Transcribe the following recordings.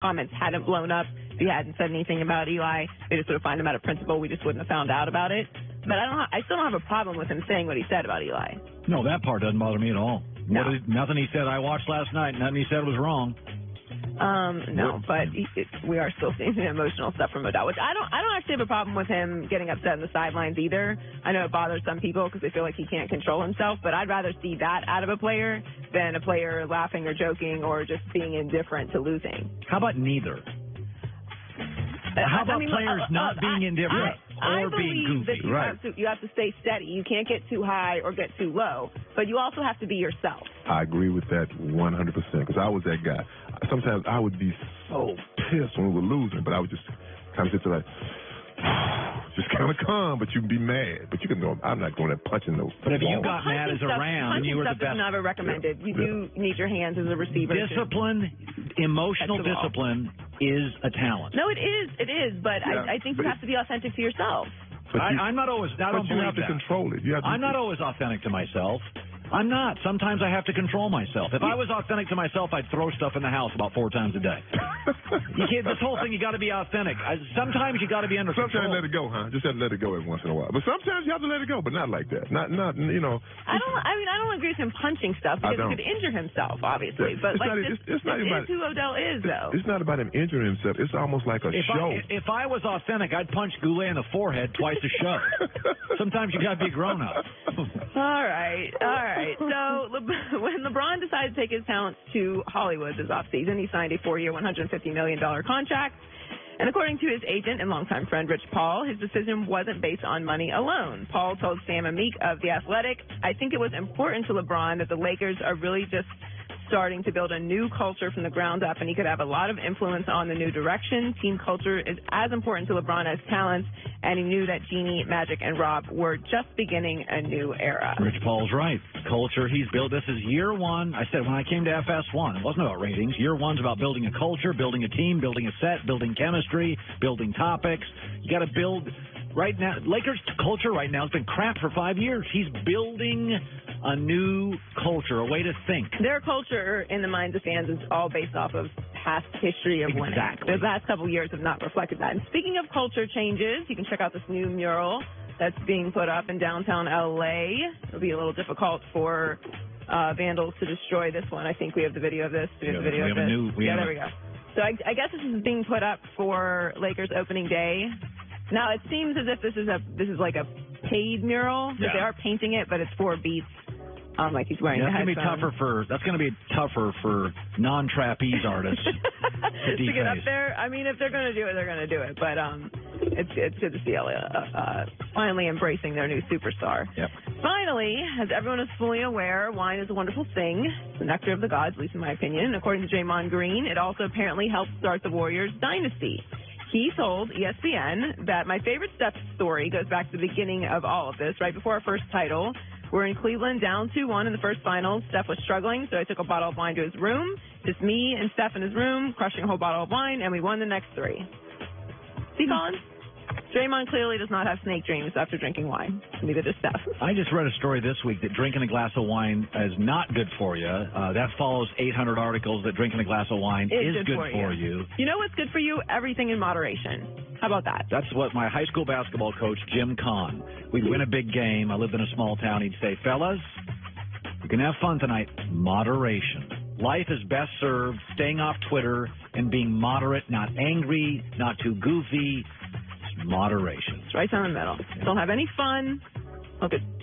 comments hadn't blown up, if he hadn't said anything about Eli, they just would have fined him out of principle. We just wouldn't have found out about it. But I still don't have a problem with him saying what he said about Eli. No, that part doesn't bother me at all. No. Nothing he said I watched last night, nothing he said was wrong. No, but we are still seeing the emotional stuff from Odell, which I don't actually have a problem with him getting upset in the sidelines either. I know it bothers some people because they feel like he can't control himself, but I'd rather see that out of a player than a player laughing or joking or just being indifferent to losing. How about neither? How about players not being indifferent or being goofy? That you have to stay steady. You can't get too high or get too low, but you also have to be yourself. I agree with that 100% because I was that guy. Sometimes I would be so pissed when we were losing, but I would just kind of sit there like, just kind of calm, but you'd be mad. But you can go, I'm not going to punching those. But if you got mad as a Ram and you were the best. Is never recommended. You do need your hands as a receiver. Discipline, emotional discipline is a talent. No, it is. It is. But I think you have to be authentic to yourself. I'm not always. I don't believe that. But you have to control it. I'm not always authentic to myself. I'm not. Sometimes I have to control myself. If I was authentic to myself, I'd throw stuff in the house about 4 times a day. You can't. This whole thing, you got to be authentic. Sometimes you got to be under control. Sometimes let it go, huh? Just have to let it go every once in a while. But sometimes you have to let it go, but not like that. Not you know. I don't agree with him punching stuff because he could injure himself, obviously. But it's not about who Odell is, though. It's not about him injuring himself. It's almost like a show. If I was authentic, I'd punch Goulet in the forehead twice a show. Sometimes you got to be grown up. All right. So when LeBron decided to take his talents to Hollywood this offseason, he signed a 4-year, $150 million contract. And according to his agent and longtime friend Rich Paul, his decision wasn't based on money alone. Paul told Sam Amick of The Athletic, I think it was important to LeBron that the Lakers are really just starting to build a new culture from the ground up, and he could have a lot of influence on the new direction. Team culture is as important to LeBron as talent, and he knew that Jeannie, Magic, and Rob were just beginning a new era. Rich Paul's right. Culture he's built. This is year one. I said when I came to FS1, it wasn't about ratings. Year one's about building a culture, building a team, building a set, building chemistry, building topics. You got to build. Right now, Lakers' culture right now has been crap for 5 years. He's building a new culture, a way to think. Their culture, in the minds of fans, is all based off of past history of winning. Exactly. The last couple of years have not reflected that. And speaking of culture changes, you can check out this new mural that's being put up in downtown L.A. It'll be a little difficult for vandals to destroy this one. I think we have the video of this. There we go. So I guess this is being put up for Lakers opening day. Now it seems as if this is like a paid mural. Yeah. They are painting it, but it's 4 beats. Like he's wearing. That's going to be tougher for non-trapeze artists to get up there. I mean, if they're going to do it, they're going to do it. But it's good to see LA finally embracing their new superstar. Yep. Finally, as everyone is fully aware, wine is a wonderful thing. It's the nectar of the gods, at least in my opinion. According to Draymond Green, it also apparently helped start the Warriors' dynasty. He told ESPN that my favorite Steph story goes back to the beginning of all of this, right before our first title. We're in Cleveland, down 2-1 in the first finals. Steph was struggling, so I took a bottle of wine to his room. Just me and Steph in his room, crushing a whole bottle of wine, and we won the next 3. See, Colin? Draymond clearly does not have snake dreams after drinking wine. Neither does Steph. I just read a story this week that drinking a glass of wine is not good for you. That follows 800 articles that drinking a glass of wine is good for you. You know what's good for you? Everything in moderation. How about that? That's what my high school basketball coach, Jim Kahn, we'd win a big game. I lived in a small town. He'd say, fellas, you can have fun tonight. Moderation. Life is best served staying off Twitter and being moderate, not angry, not too goofy. Moderation. It's right down the middle. Don't have any fun.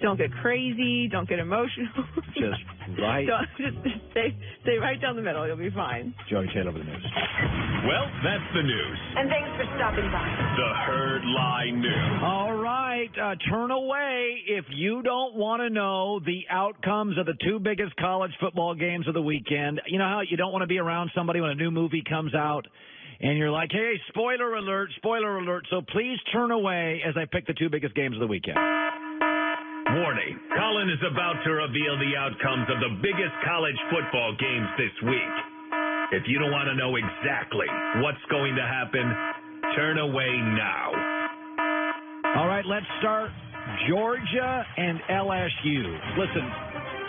Don't get crazy. Don't get emotional. Just right. Just stay right down the middle. You'll be fine. Joey, take over the news. Well, that's the news. And thanks for stopping by. The Herd Lie News. All right. Turn away if you don't want to know the outcomes of the 2 biggest college football games of the weekend. You know how you don't want to be around somebody when a new movie comes out? And you're like, hey, spoiler alert, spoiler alert. So please turn away as I pick the 2 biggest games of the weekend. Warning, Colin is about to reveal the outcomes of the biggest college football games this week. If you don't want to know exactly what's going to happen, turn away now. All right, let's start Georgia and LSU. Listen,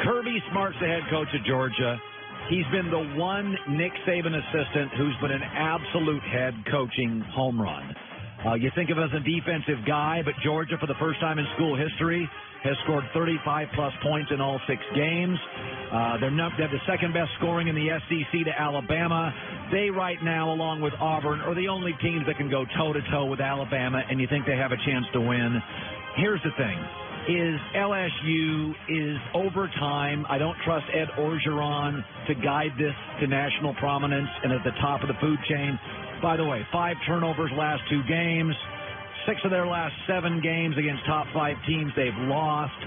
Kirby Smart's the head coach of Georgia. He's been the one Nick Saban assistant who's been an absolute head coaching home run. You think of it as a defensive guy, but Georgia, for the first time in school history, has scored 35-plus points in all 6 games. They have the second-best scoring in the SEC to Alabama. They right now, along with Auburn, are the only teams that can go toe-to-toe with Alabama, and you think they have a chance to win. Here's the thing. Is LSU is over time. I don't trust Ed Orgeron to guide this to national prominence and at the top of the food chain. By the way, 5 turnovers last 2 games. 6 of their last 7 games against top 5 teams they've lost.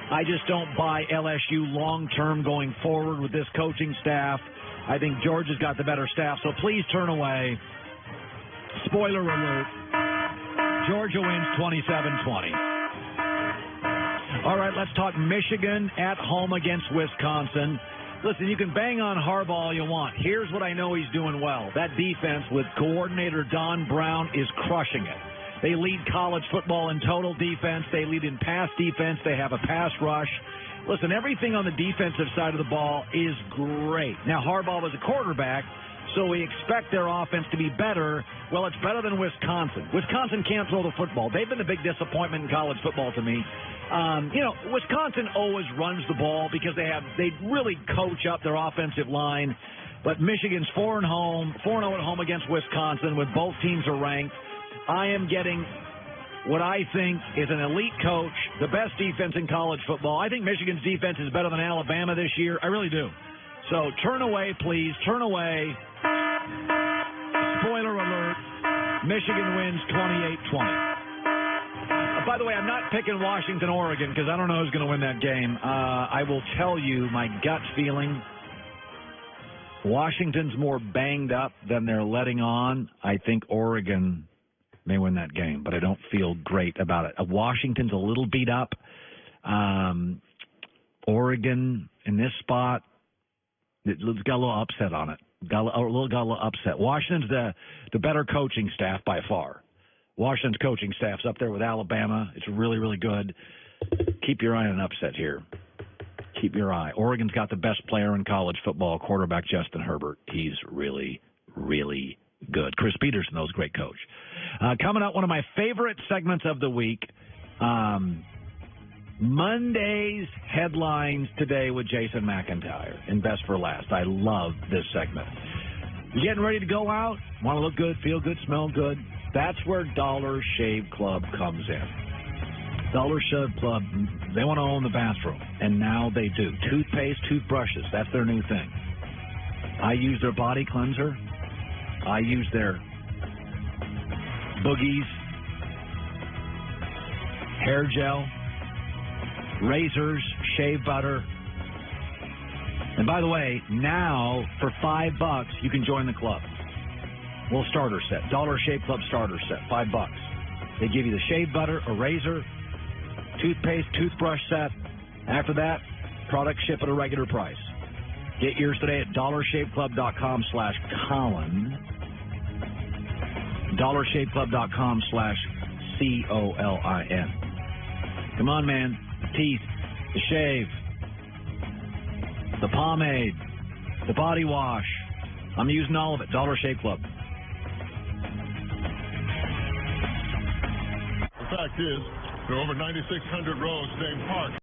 I just don't buy LSU long-term going forward with this coaching staff. I think Georgia's got the better staff, so please turn away. Spoiler alert. Georgia wins 27-20. All right, let's talk Michigan at home against Wisconsin. Listen, you can bang on Harbaugh all you want. Here's what I know he's doing well. That defense with coordinator Don Brown is crushing it. They lead college football in total defense. They lead in pass defense. They have a pass rush. Listen, everything on the defensive side of the ball is great. Now, Harbaugh was a quarterback, so we expect their offense to be better. Well, it's better than Wisconsin. Wisconsin can't throw the football. They've been a big disappointment in college football to me. Wisconsin always runs the ball because they really coach up their offensive line. But Michigan's 4-0 at home against Wisconsin, with both teams are ranked. I am getting what I think is an elite coach, the best defense in college football. I think Michigan's defense is better than Alabama this year. I really do. So turn away, please. Turn away. Spoiler alert. Michigan wins 28-20. By the way, I'm not picking Washington, Oregon, because I don't know who's going to win that game. I will tell you my gut feeling. Washington's more banged up than they're letting on. I think Oregon may win that game, but I don't feel great about it. Washington's a little beat up. Oregon, in this spot, it's got a little upset on it. Got a little upset. Washington's the better coaching staff by far. Washington's coaching staff's up there with Alabama. It's really, really good. Keep your eye on an upset here. Keep your eye. Oregon's got the best player in college football, quarterback Justin Herbert. He's really, really good. Chris Peterson, though, is a great coach. Coming up, one of my favorite segments of the week, Monday's headlines today with Jason McIntyre in Best for Last. I love this segment. You getting ready to go out? Want to look good, feel good, smell good? That's where Dollar Shave Club comes in. Dollar Shave Club, they want to own the bathroom, and now they do. Toothpaste, toothbrushes, that's their new thing. I use their body cleanser. I use their boogies, hair gel, razors, shave butter. And by the way, now for $5 you can join the club. Little starter set, Dollar Shave Club starter set, $5. They give you the shave butter, a razor, toothpaste, toothbrush set. After that, products ship at a regular price. Get yours today at dollarshaveclub.com/Colin. dollarshaveclub.com/COLIN. Come on, man. The teeth, the shave, the pomade, the body wash. I'm using all of it. Dollar Shave Club. The fact is, there are over 9,600 roads named Park.